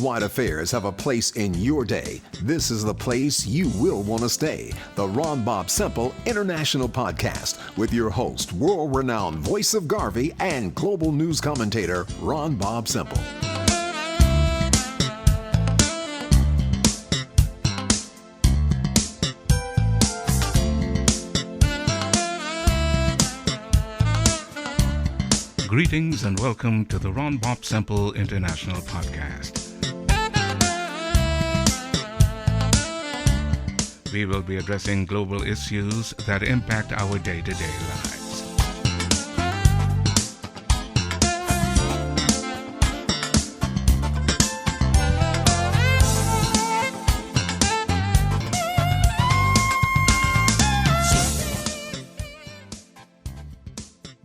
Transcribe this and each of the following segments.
worldwide affairs have a place in your day, this is the place you will want to stay. The Ron Bobb-Semple International Podcast with your host, world-renowned voice of Garvey and global news commentator, Ron Bobb-Semple. Greetings and welcome to the Ron Bobb-Semple International Podcast. We will be addressing global issues that impact our day-to-day lives.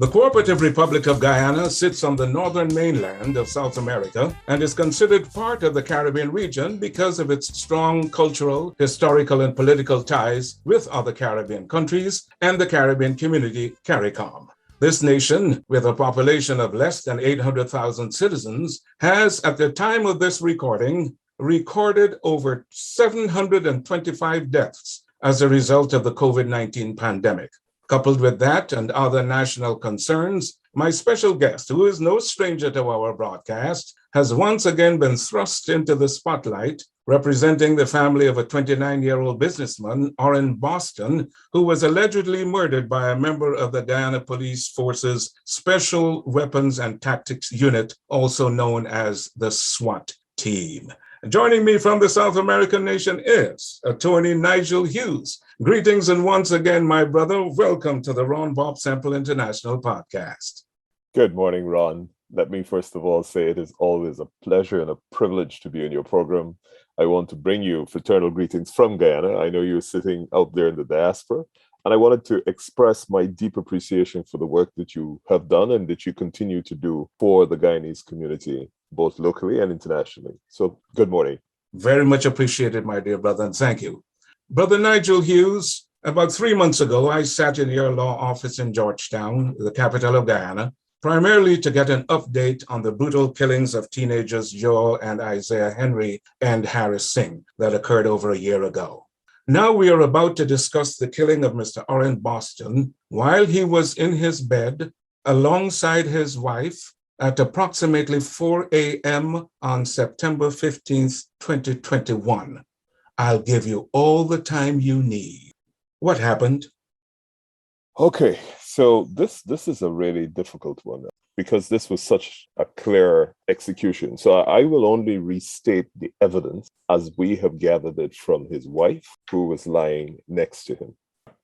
The Cooperative Republic of Guyana sits on the northern mainland of South America and is considered part of the Caribbean region because of its strong cultural, historical, and political ties with other Caribbean countries and the Caribbean community CARICOM. This nation, with a population of less than 800,000 citizens, has, at the time of this recording, recorded over 725 deaths as a result of the COVID-19 pandemic. Coupled with that and other national concerns, my special guest, who is no stranger to our broadcast, has once again been thrust into the spotlight, representing the family of a 29-year-old businessman, Orin Boston, who was allegedly murdered by a member of the Guyana Police Force's Special Weapons and Tactics Unit, also known as the SWAT Team. Joining me from the South American nation is Attorney Nigel Hughes. Greetings, and once again, my brother, welcome to the Ron Bobb-Semple International Podcast. Good morning, Ron. Let me first of all say it is always a pleasure and a privilege to be in your program. I want to bring you fraternal greetings from Guyana. I know you're sitting out there in the diaspora, and I wanted to express my deep appreciation for the work that you have done and that you continue to do for the Guyanese community, both locally and internationally. So, good morning. Very much appreciated, my dear brother, and thank you. Brother Nigel Hughes, about 3 months ago, I sat in your law office in Georgetown, the capital of Guyana, primarily to get an update on the brutal killings of teenagers Joel and Isaiah Henry and Harris Singh that occurred over a year ago. Now we are about to discuss the killing of Mr. Orin Boston while he was in his bed alongside his wife at approximately 4 a.m. on September 15th, 2021. I'll give you all the time you need. What happened? Okay, so this is a really difficult one because this was such a clear execution. So I will only restate the evidence as we have gathered it from his wife, who was lying next to him.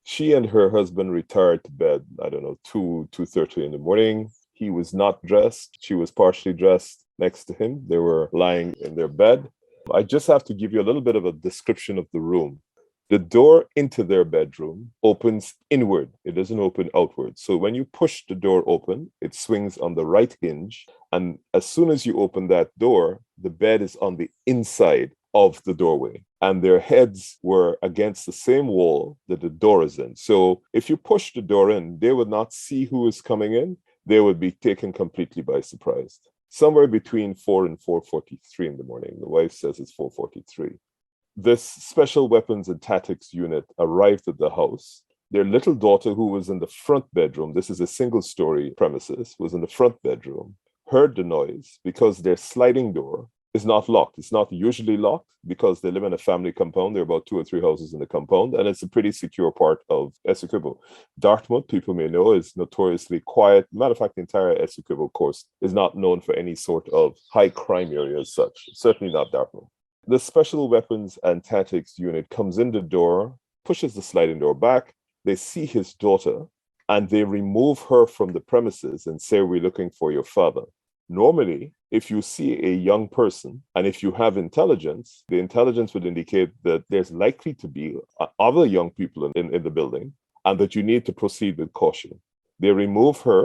She and her husband retired to bed, 2:30 in the morning. He was not dressed. She was partially dressed next to him. They were lying in their bed. I just have to give you a little bit of a description of the room. The door into their bedroom opens inward. It doesn't open outward. So when you push the door open, it swings on the right hinge. And as soon as you open that door, the bed is on the inside of the doorway. And their heads were against the same wall that the door is in. So if you push the door in, they would not see who is coming in. They would be taken completely by surprise. Somewhere between 4 and 4:43 in the morning. The wife says it's 4:43. This Special Weapons and Tactics Unit arrived at the house. Their little daughter, who was in the front bedroom, this is a single-story premises, was in the front bedroom, heard the noise because their sliding door is not locked. It's not usually locked because they live in a family compound. There are about 2 or 3 houses in the compound, and it's a pretty secure part of Essequibo. Dartmouth, people may know, is notoriously quiet. Matter of fact, the entire Essequibo coast is not known for any sort of high crime area as such. Certainly not Dartmouth. The Special Weapons and Tactics Unit comes in the door, pushes the sliding door back. They see his daughter, and they remove her from the premises and say, "We're looking for your father." Normally, if you see a young person and if you have intelligence, the intelligence would indicate that there's likely to be other young people in the building and that you need to proceed with caution. They remove her.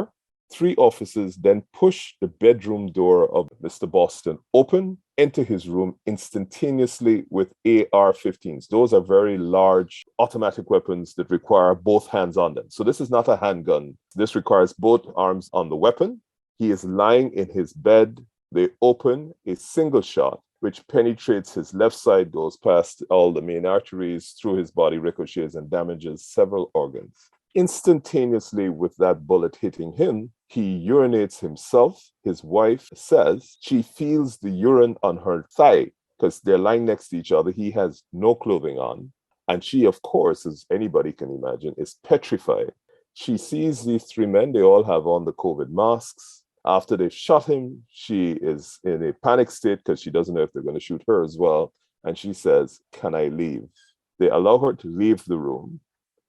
3 officers then push the bedroom door of Mr. Boston open, enter his room instantaneously with AR-15s. Those are very large automatic weapons that require both hands on them. So this is not a handgun. This requires both arms on the weapon. He is lying in his bed. They open a single shot which penetrates his left side, goes past all the main arteries, through his body, ricochets, and damages several organs. Instantaneously, with that bullet hitting him, he urinates himself. His wife says she feels the urine on her thigh because they're lying next to each other. He has no clothing on. And she, of course, as anybody can imagine, is petrified. She sees these three men. They all have on the COVID masks. After they've shot him, she is in a panic state because she doesn't know if they're going to shoot her as well. And she says, "Can I leave?" They allow her to leave the room.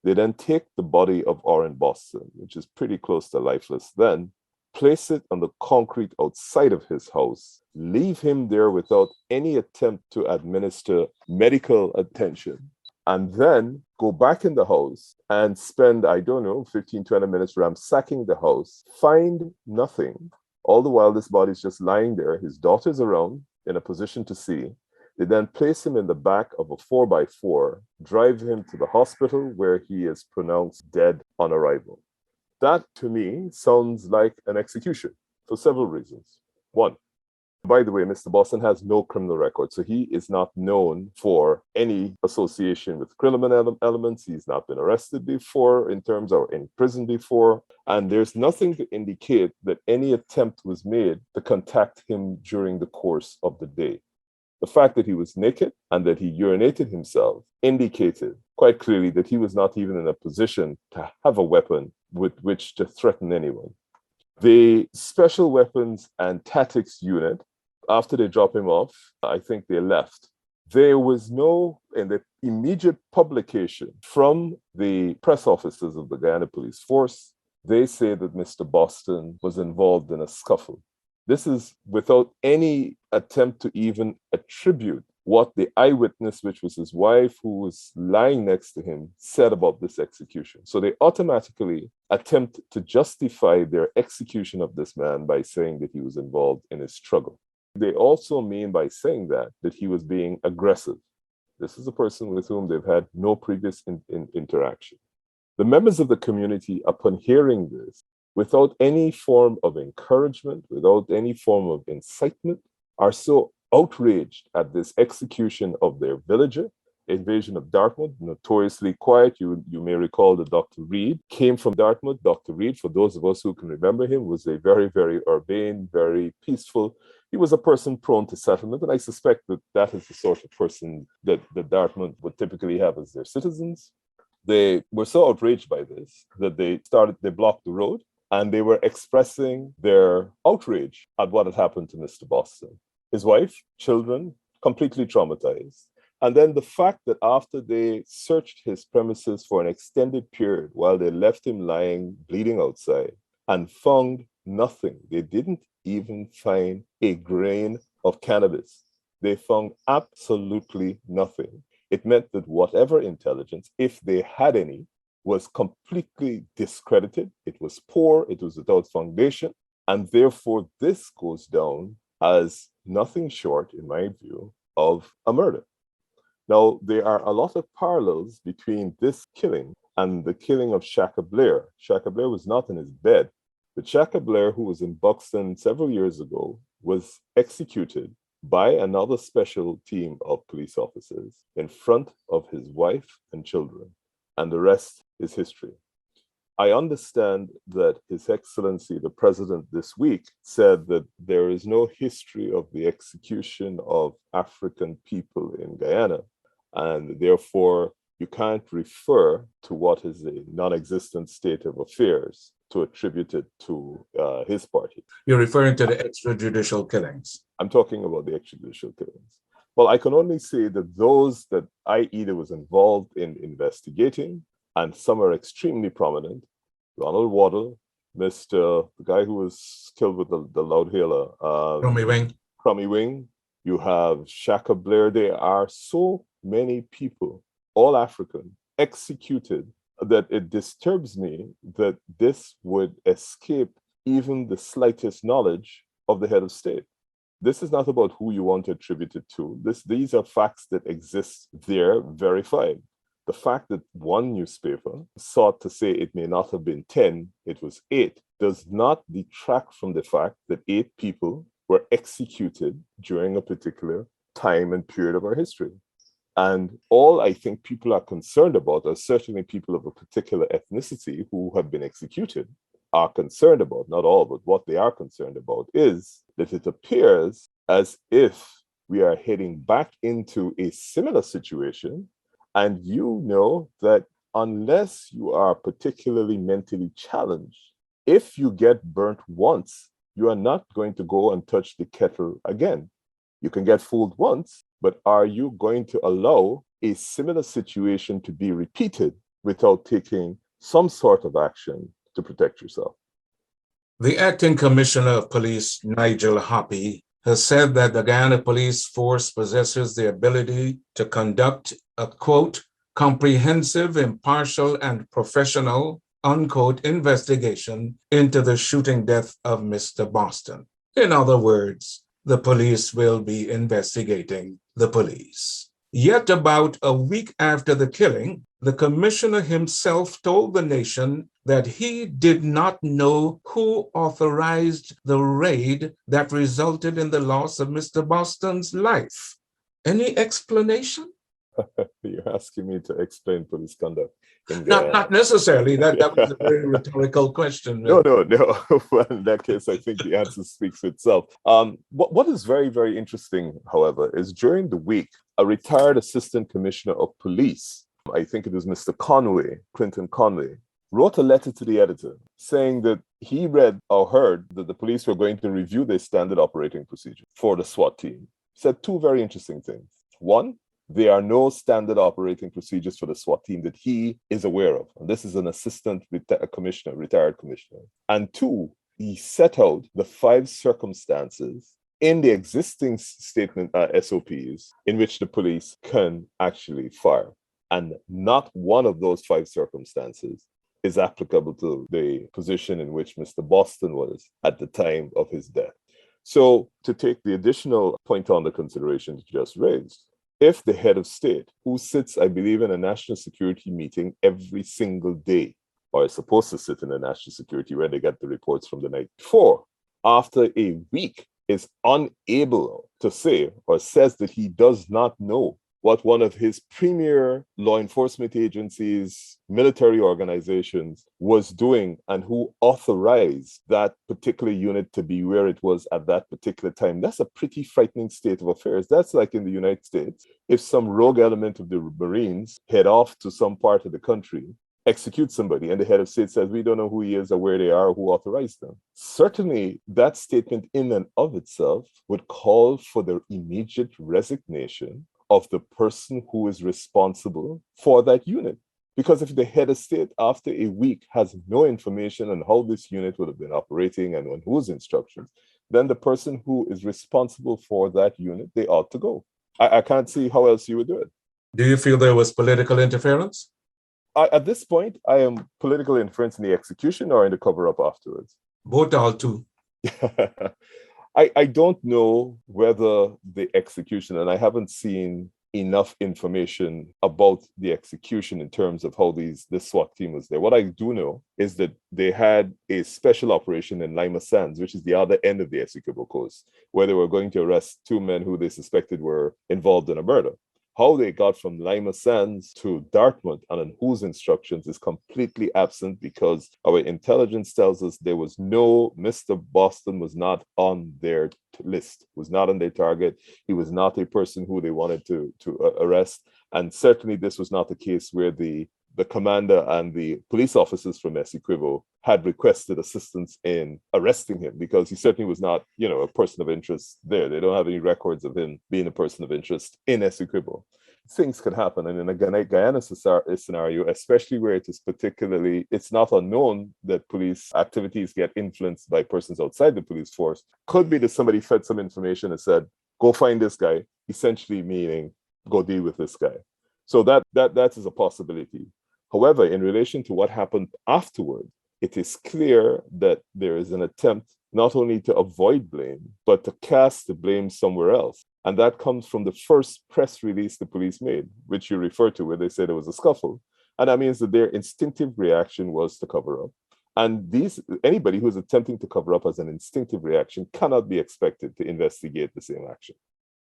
They then take the body of Orin Boston, which is pretty close to lifeless then, place it on the concrete outside of his house, leave him there without any attempt to administer medical attention, and then go back in the house and spend, 15, 20 minutes ransacking the house, find nothing. All the while, this body's just lying there. His daughter's around in a position to see. They then place him in the back of a 4x4, drive him to the hospital where he is pronounced dead on arrival. That, to me, sounds like an execution for several reasons. One, by the way, Mr. Boston has no criminal record, so he is not known for any association with criminal elements. He's not been arrested before or in prison before, and there's nothing to indicate that any attempt was made to contact him during the course of the day. The fact that he was naked and that he urinated himself indicated quite clearly that he was not even in a position to have a weapon with which to threaten anyone. The Special Weapons and Tactics Unit, after they dropped him off, I think they left. There was no, in the immediate publication from the press officers of the Guyana Police Force, they say that Mr. Boston was involved in a scuffle. This is without any attempt to even attribute what the eyewitness, which was his wife, who was lying next to him, said about this execution. So they automatically attempt to justify their execution of this man by saying that he was involved in a struggle. They also mean by saying that he was being aggressive. This is a person with whom they've had no previous interaction. The members of the community, upon hearing this, without any form of encouragement, without any form of incitement, are so outraged at this execution of their villager. Invasion of Dartmouth, notoriously quiet. You may recall that Dr. Reed came from Dartmouth. Dr. Reed, for those of us who can remember him, was a very, very urbane, very peaceful. He was a person prone to settlement, and I suspect that is the sort of person that Dartmouth would typically have as their citizens. They were so outraged by this that they blocked the road, and they were expressing their outrage at what had happened to Mr. Boston. His wife, children, completely traumatized. And then the fact that after they searched his premises for an extended period while they left him lying, bleeding outside, and found nothing. They didn't even find a grain of cannabis. They found absolutely nothing. It meant that whatever intelligence, if they had any, was completely discredited. It was poor, it was without foundation, and therefore this goes down as nothing short, in my view, of a murder. Now, there are a lot of parallels between this killing and the killing of Shaka Blair. Shaka Blair was not in his bed, but Shaka Blair, who was in Buxton several years ago, was executed by another special team of police officers in front of his wife and children, and the rest is history. I understand that His Excellency, the President, this week said that there is no history of the execution of African people in Guyana, and therefore you can't refer to what is a non-existent state of affairs to attribute it to his party. You're referring to the extrajudicial killings. I'm talking about the extrajudicial killings. Well, I can only say that those that I either was involved in investigating, and some are extremely prominent, Ronald Waddle, the guy who was killed with the loudhailer, Crummy Wing. You have Shaka Blair. There are so many people, all African, executed, that it disturbs me that this would escape even the slightest knowledge of the head of state. This is not about who you want to attribute it to. These are facts that exist there, verified. The fact that one newspaper sought to say it may not have been 10, it was 8, does not detract from the fact that 8 people were executed during a particular time and period of our history. And all I think people are concerned about, or certainly people of a particular ethnicity who have been executed, are concerned about, not all, but what they are concerned about is that it appears as if we are heading back into a similar situation. And you know that unless you are particularly mentally challenged, if you get burnt once, you are not going to go and touch the kettle again. You can get fooled once, but are you going to allow a similar situation to be repeated without taking some sort of action to protect yourself? The acting commissioner of police, Nigel, has said that the Guyana Police Force possesses the ability to conduct a, quote, comprehensive, impartial, and professional, unquote, investigation into the shooting death of Mr. Boston. In other words, the police will be investigating the police. Yet about a week after the killing, the commissioner himself told the nation that he did not know who authorized the raid that resulted in the loss of Mr. Boston's life. Any explanation? You're asking me to explain police conduct in Guyana. Not necessarily. That was a very rhetorical question. No. Well, in that case, I think the answer speaks for itself. What is very, very interesting, however, is during the week, a retired assistant commissioner of police, I think it was Mr. Clinton Conway, wrote a letter to the editor saying that he read or heard that the police were going to review their standard operating procedure for the SWAT team. He said two very interesting things. One, there are no standard operating procedures for the SWAT team that he is aware of. And this is an assistant commissioner, retired commissioner. And two, he set out the 5 circumstances in the existing statement SOPs in which the police can actually fire. And not one of those 5 circumstances is applicable to the position in which Mr. Boston was at the time of his death. So to take the additional point on the consideration that you just raised, if the head of state, who sits, I believe, in a national security meeting every single day, or is supposed to sit in a national security where they get the reports from the night before, after a week is unable to say or says that he does not know what one of his premier law enforcement agencies, military organizations was doing and who authorized that particular unit to be where it was at that particular time. That's a pretty frightening state of affairs. That's like in the United States, if some rogue element of the Marines head off to some part of the country, execute somebody, and the head of state says, we don't know who he is or where they are or who authorized them. Certainly, that statement in and of itself would call for the immediate resignation of the person who is responsible for that unit. Because if the head of state after a week has no information on how this unit would have been operating and on whose instructions, then the person who is responsible for that unit, they ought to go. I can't see how else you would do it. Do you feel there was political interference? At this point, I am political interference in the execution or in the cover-up afterwards? Both, all two. I don't know whether the execution, and I haven't seen enough information about the execution in terms of how this SWAT team was there. What I do know is that they had a special operation in Lima Sands, which is the other end of the Essequibo coast, where they were going to arrest 2 men who they suspected were involved in a murder. How they got from Lima Sands to Dartmouth and on whose instructions is completely absent, because our intelligence tells us there was no, Mr. Boston was not on their list, was not on their target. He was not a person who they wanted to arrest. And certainly this was not the case where the commander and the police officers from Essequibo had requested assistance in arresting him, because he certainly was not, a person of interest there. They don't have any records of him being a person of interest in Essequibo. Things could happen. And in a Guyana scenario, especially where it is it's not unknown that police activities get influenced by persons outside the police force. Could be that somebody fed some information and said, go find this guy, essentially meaning go deal with this guy. So that is a possibility. However, in relation to what happened afterward, it is clear that there is an attempt not only to avoid blame, but to cast the blame somewhere else. And that comes from the first press release the police made, which you refer to, where they said it was a scuffle. And that means that their instinctive reaction was to cover up. And anybody who is attempting to cover up as an instinctive reaction cannot be expected to investigate the same action.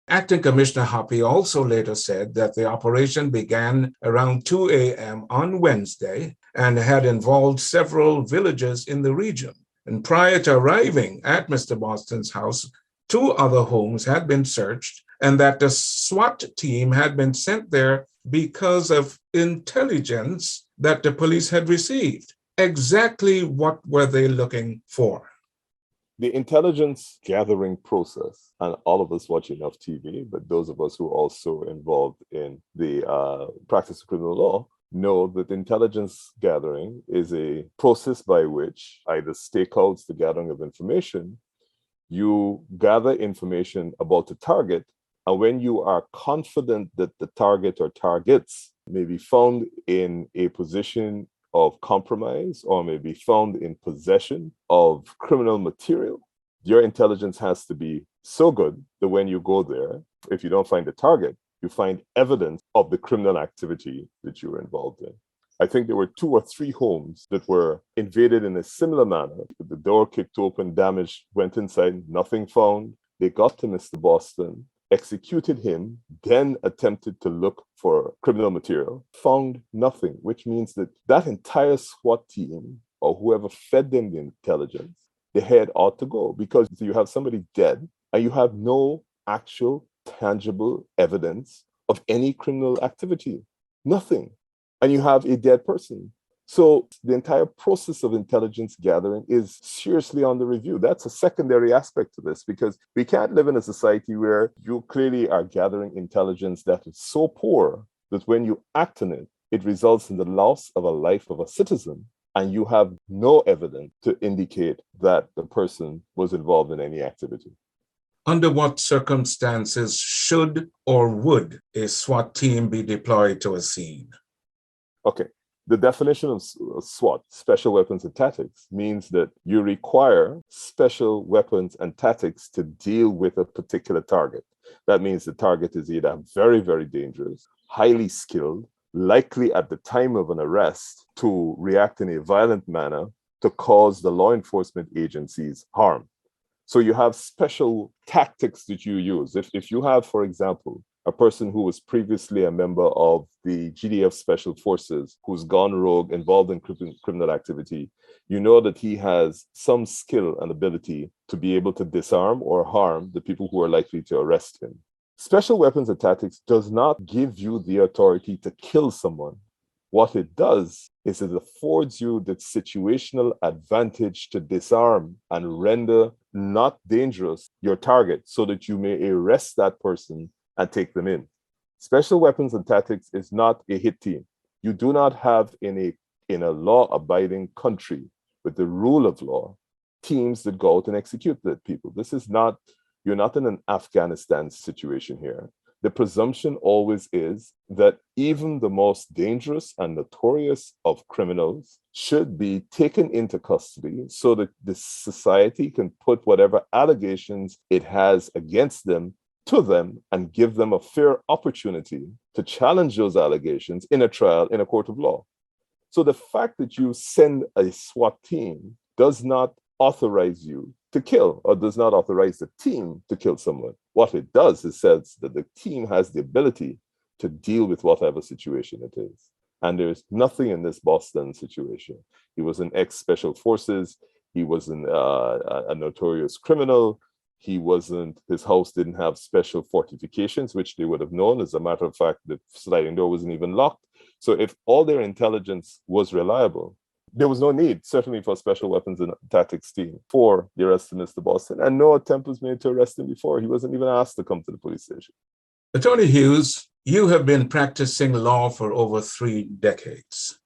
Acting Commissioner Hoppy also later said that the operation began around 2 a.m. on Wednesday and had involved several villages in the region. And prior to arriving at Mr. Boston's house, 2 other homes had been searched, and that the SWAT team had been sent there because of intelligence that the police had received. Exactly what were they looking for? The intelligence gathering process, and all of us watch enough TV, but those of us who are also involved in the practice of criminal law know that intelligence gathering is a process by which either stakeouts the gathering of information, you gather information about the target, and when you are confident that the target or targets may be found in a position of compromise or may be found in possession of criminal material, your intelligence has to be so good that when you go there, if you don't find the target, you find evidence of the criminal activity that you were involved in. I think there were 2 or 3 homes that were invaded in a similar manner. The door kicked open, damaged, went inside, nothing found. They got to Mr. Boston, executed him, then attempted to look for criminal material, found nothing, which means that that entire SWAT team or whoever fed them the intelligence, the head ought to go, because you have somebody dead and you have no actual tangible evidence of any criminal activity, nothing. And you have a dead person. So the entire process of intelligence gathering is seriously under review. That's a secondary aspect to this, because we can't live in a society where you clearly are gathering intelligence that is so poor that when you act on it, it results in the loss of a life of a citizen, and you have no evidence to indicate that the person was involved in any activity. Under what circumstances should or would a SWAT team be deployed to a scene? Okay. The definition of SWAT, special weapons and tactics, means that you require special weapons and tactics to deal with a particular target. That means the target is either very, very dangerous, highly skilled, likely at the time of an arrest to react in a violent manner to cause the law enforcement agencies harm. So you have special tactics that you use. If you have, for example, a person who was previously a member of the GDF Special Forces who's gone rogue, involved in criminal activity, you know that he has some skill and ability to be able to disarm or harm the people who are likely to arrest him. Special weapons and tactics does not give you the authority to kill someone. What it does is it affords you the situational advantage to disarm and render not dangerous your target so that you may arrest that person and take them in. Special weapons and tactics is not a hit team. You do not have in a law-abiding country with the rule of law teams that go out and execute the people. This is not, you're not in an Afghanistan situation here. The presumption always is that even the most dangerous and notorious of criminals should be taken into custody so that the society can put whatever allegations it has against them to them and give them a fair opportunity to challenge those allegations in a trial in a court of law. So the fact that you send a SWAT team does not authorize you to kill or does not authorize the team to kill someone. What it does is says that the team has the ability to deal with whatever situation it is. And there's nothing in this Boston situation. He was an ex-special forces. He was a notorious criminal. His house didn't have special fortifications, which they would have known. As a matter of fact, the sliding door wasn't even locked. So if all their intelligence was reliable, there was no need, certainly for special weapons and tactics team, for the arrest of Mr. Boston. And no attempt was made to arrest him before. He wasn't even asked to come to the police station. Attorney Hughes, you have been practicing law for over 3 decades.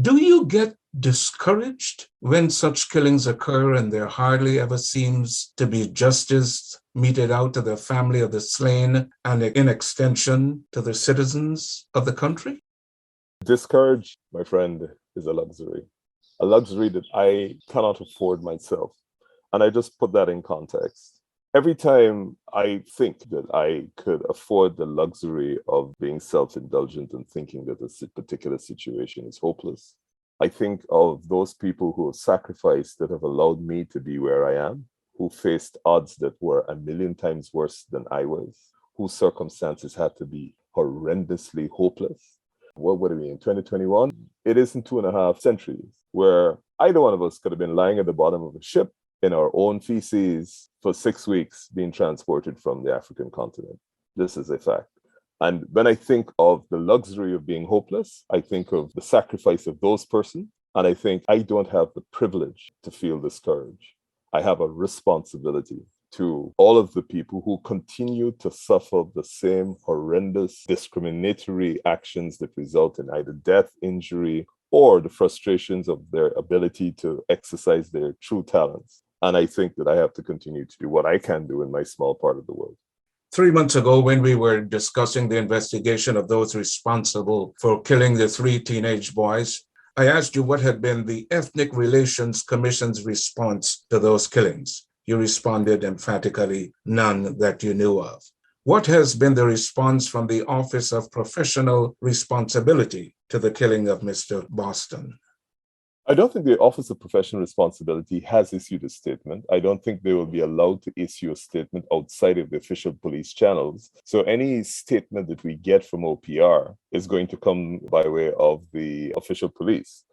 Do you get discouraged when such killings occur and there hardly ever seems to be justice meted out to the family of the slain and in extension to the citizens of the country? Discouraged, my friend, is a luxury that I cannot afford myself. And I just put that in context. Every time I think that I could afford the luxury of being self-indulgent and thinking that a particular situation is hopeless, I think of those people who have sacrificed that have allowed me to be where I am, who faced odds that were a million times worse than I was, whose circumstances had to be horrendously hopeless. What would it be in 2021? It isn't 2.5 centuries where either one of us could have been lying at the bottom of a ship in our own feces for 6 weeks being transported from the African continent. This is a fact. And when I think of the luxury of being hopeless, I think of the sacrifice of those persons. And I think I don't have the privilege to feel discouraged. I have a responsibility to all of the people who continue to suffer the same horrendous discriminatory actions that result in either death, injury, or the frustrations of their ability to exercise their true talents. And I think that I have to continue to do what I can do in my small part of the world. 3 months ago, when we were discussing the investigation of those responsible for killing the 3 teenage boys, I asked you what had been the Ethnic Relations Commission's response to those killings. You responded emphatically, none that you knew of. What has been the response from the Office of Professional Responsibility to the killing of Mr. Boston? I don't think the Office of Professional Responsibility has issued a statement. I don't think they will be allowed to issue a statement outside of the official police channels. So any statement that we get from OPR is going to come by way of the official police.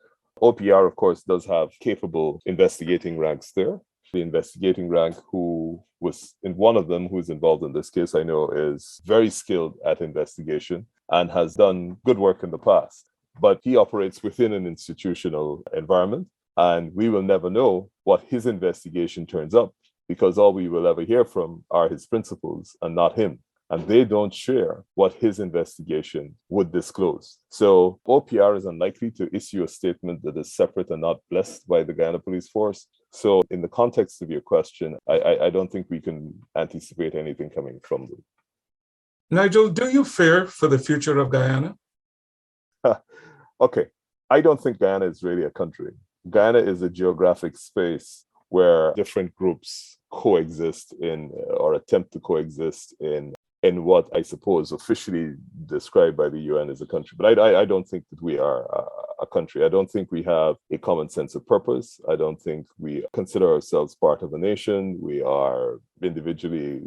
OPR, of course, does have capable investigating ranks there. The investigating rank who was in one of them who is involved in this case, I know, is very skilled at investigation and has done good work in the past. But he operates within an institutional environment, and we will never know what his investigation turns up because all we will ever hear from are his principals and not him. And they don't share what his investigation would disclose. So OPR is unlikely to issue a statement that is separate and not blessed by the Guyana Police Force. So in the context of your question, I don't think we can anticipate anything coming from them. Nigel, do you fear for the future of Guyana? Okay, I don't think Guyana is really a country. Guyana is a geographic space where different groups coexist in or attempt to coexist in what I suppose officially described by the UN as a country. But I don't think that we are a country. I don't think we have a common sense of purpose. I don't think we consider ourselves part of a nation. We are individually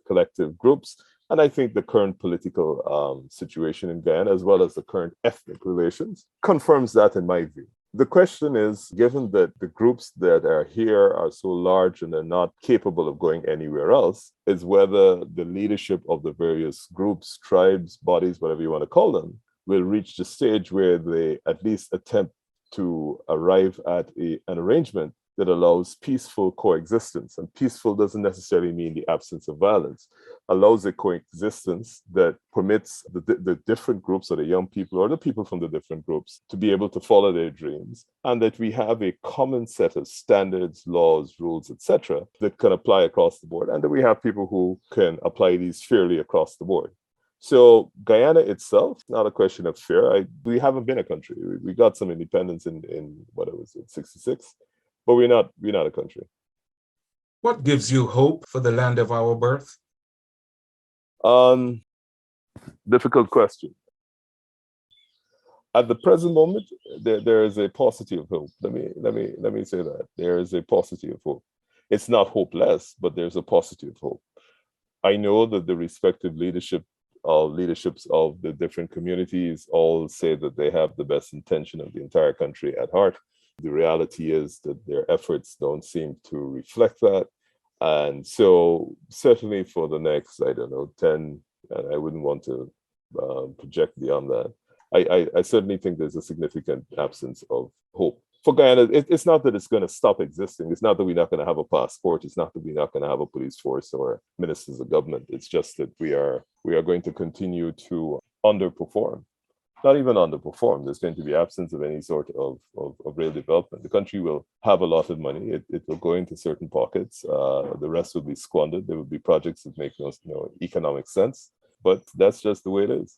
collective groups. And I think the current political situation in Guyana, as well as the current ethnic relations, confirms that in my view. The question is, given that the groups that are here are so large and they're not capable of going anywhere else, is whether the leadership of the various groups, tribes, bodies, whatever you want to call them, will reach the stage where they at least attempt to arrive at an arrangement that allows peaceful coexistence. And peaceful doesn't necessarily mean the absence of violence. Allows a coexistence that permits the different groups or the young people or the people from the different groups to be able to follow their dreams, and that we have a common set of standards, laws, rules, etc., that can apply across the board, and that we have people who can apply these fairly across the board. So Guyana itself, not a question of fear. We haven't been a country. We got some independence in what it was, 66, but we're not a country. What gives you hope for the land of our birth? Difficult question. At the present moment, there is a paucity of hope. Let me say that there is a paucity of hope. It's not hopeless, but there's a paucity of hope. I know that the respective leaderships of the different communities all say that they have the best intention of the entire country at heart. The reality is that their efforts don't seem to reflect that. And so certainly for the next, 10, and I wouldn't want to project beyond that, I certainly think there's a significant absence of hope. For Guyana, it's not that it's going to stop existing. It's not that we're not going to have a passport. It's not that we're not going to have a police force or ministers of government. It's just that we are going to continue to underperform. Not even underperform. There's going to be absence of any sort of real development. The country will have a lot of money. It will go into certain pockets. The rest will be squandered. There will be projects that make no economic sense. But that's just the way it is.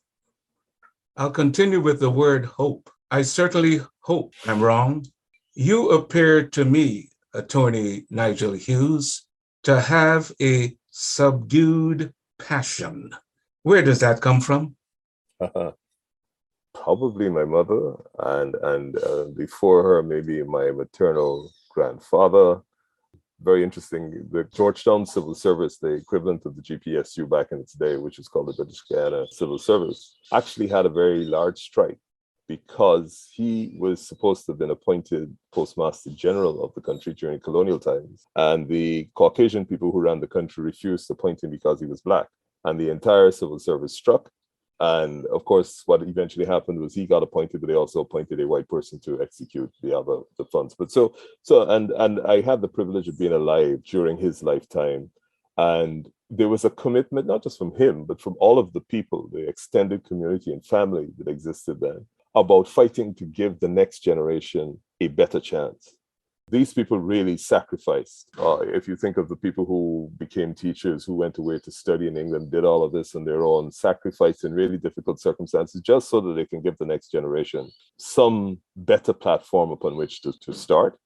I'll continue with the word hope. I certainly hope I'm wrong. You appear to me, Attorney Nigel Hughes, to have a subdued passion. Where does that come from? Probably my mother, and before her, maybe my maternal grandfather. very interesting. The Georgetown Civil Service, the equivalent of the GPSU back in its day, which is called the British Guyana Civil Service, actually had a very large strike because he was supposed to have been appointed Postmaster General of the country during colonial times. And the Caucasian people who ran the country refused to appoint him because he was Black. And the entire civil service struck. And of course, what eventually happened was he got appointed, but they also appointed a white person to execute the funds. But and I had the privilege of being alive during his lifetime. And there was a commitment, not just from him, but from all of the people, the extended community and family that existed then, about fighting to give the next generation a better chance. These people really sacrificed. If you think of the people who became teachers, who went away to study in England, did all of this on their own, sacrificed in really difficult circumstances, just so that they can give the next generation some better platform upon which to start.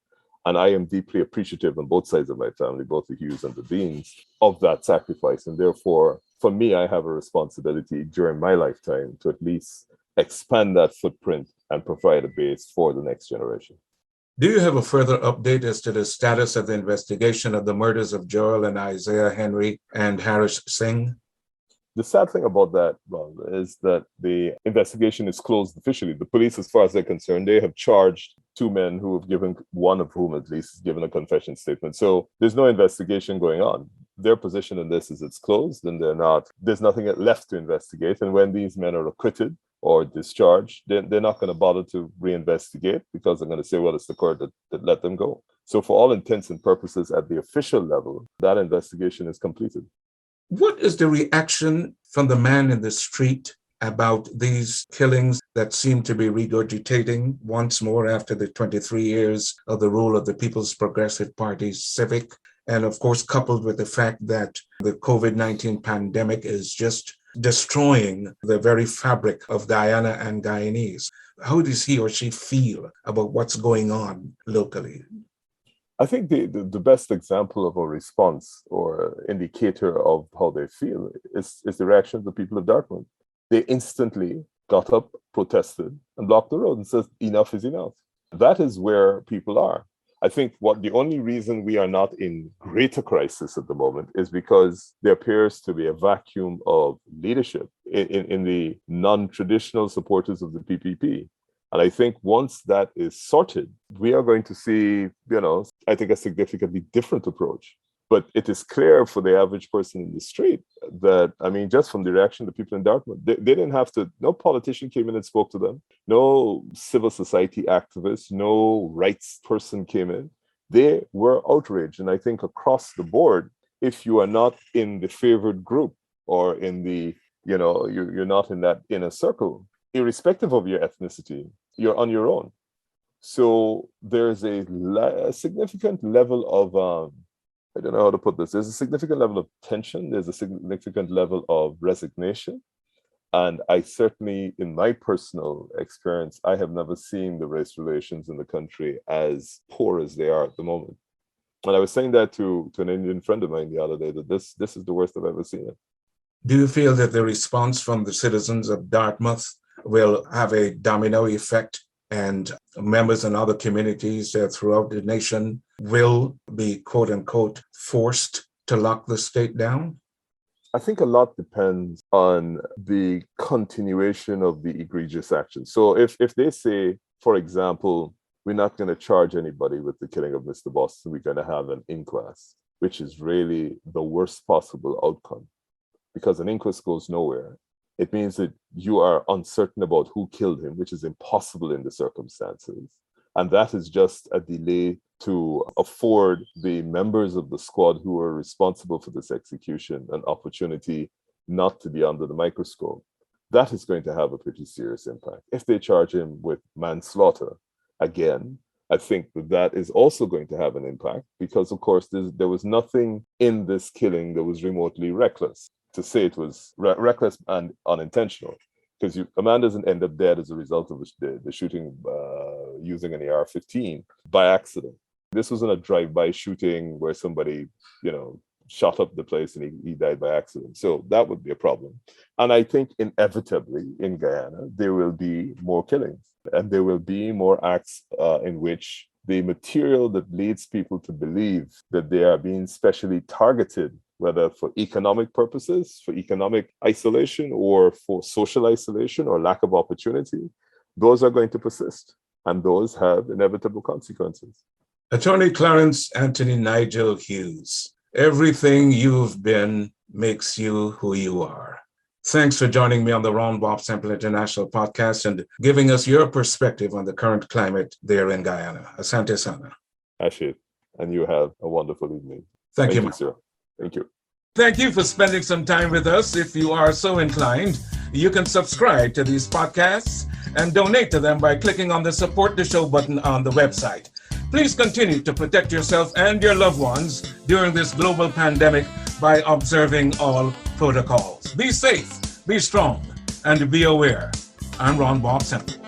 And I am deeply appreciative on both sides of my family, both the Hughes and the Deans, of that sacrifice. And therefore, for me, I have a responsibility during my lifetime to at least expand that footprint and provide a base for the next generation. Do you have a further update as to the status of the investigation of the murders of Joel and Isaiah Henry and Harish Singh? The sad thing about that, Ron, is that the investigation is closed officially. The police, as far as they're concerned, they have charged two men who have given, one of whom at least has given a confession statement. So there's no investigation going on. Their position in this is it's closed and there's nothing left to investigate. And when these men are acquitted or discharged, they're not going to bother to reinvestigate because they're going to say, well, it's the court that let them go. So for all intents and purposes at the official level, that investigation is completed. What is the reaction from the man in the street about these killings that seem to be regurgitating once more after the 23 years of the rule of the People's Progressive Party civic? And of course, coupled with the fact that the COVID-19 pandemic is just destroying the very fabric of Guyana and Guyanese. How does he or she feel about what's going on locally? I think the best example of a response or indicator of how they feel is the reaction of the people of Dartmouth. They instantly got up, protested, and blocked the road and said, enough is enough. That is where people are. I think the only reason we are not in greater crisis at the moment is because there appears to be a vacuum of leadership in the non-traditional supporters of the PPP. And I think once that is sorted, we are going to see, I think a significantly different approach. But it is clear for the average person in the street that, just from the reaction of the people in Dartmouth, they didn't have to, no politician came in and spoke to them, no civil society activist, no rights person came in. They were outraged. And I think across the board, if you are not in the favored group or in the, you're not in that inner circle, irrespective of your ethnicity, you're on your own. So there's a significant level of, I don't know how to put this. There's a significant level of tension. There's a significant level of resignation. And I certainly, in my personal experience, I have never seen the race relations in the country as poor as they are at the moment. And I was saying that to an Indian friend of mine the other day, that this is the worst I've ever seen it. Do you feel that the response from the citizens of Dartmouth will have a domino effect and members in other communities throughout the nation will be, quote unquote, forced to lock the state down? I think a lot depends on the continuation of the egregious action. So if they say, for example, we're not going to charge anybody with the killing of Mr. Boston, we're going to have an inquest, which is really the worst possible outcome, because an inquest goes nowhere. It means that you are uncertain about who killed him, which is impossible in the circumstances. And that is just a delay to afford the members of the squad who are responsible for this execution an opportunity not to be under the microscope. That is going to have a pretty serious impact. If they charge him with manslaughter, again, I think that is also going to have an impact because, of course, there was nothing in this killing that was remotely reckless. To say it was reckless and unintentional, because a man doesn't end up dead as a result of the shooting using an AR-15 by accident. This wasn't a drive-by shooting where somebody, shot up the place and he died by accident. So that would be a problem. And I think inevitably in Guyana, there will be more killings and there will be more acts in which the material that leads people to believe that they are being specially targeted, whether for economic purposes, for economic isolation, or for social isolation or lack of opportunity, those are going to persist. And those have inevitable consequences. Attorney Clarence Anthony Nigel Hughes, everything you've been makes you who you are. Thanks for joining me on the Ron Bobb-Semple International Podcast and giving us your perspective on the current climate there in Guyana. Asante sana. Ashit, and you have a wonderful evening. Thank you, sir. Thank you. Thank you for spending some time with us. If you are so inclined, you can subscribe to these podcasts and donate to them by clicking on the Support the Show button on the website. Please continue to protect yourself and your loved ones during this global pandemic by observing all protocols. Be safe, be strong, and be aware. I'm Ron Bobb-Semple.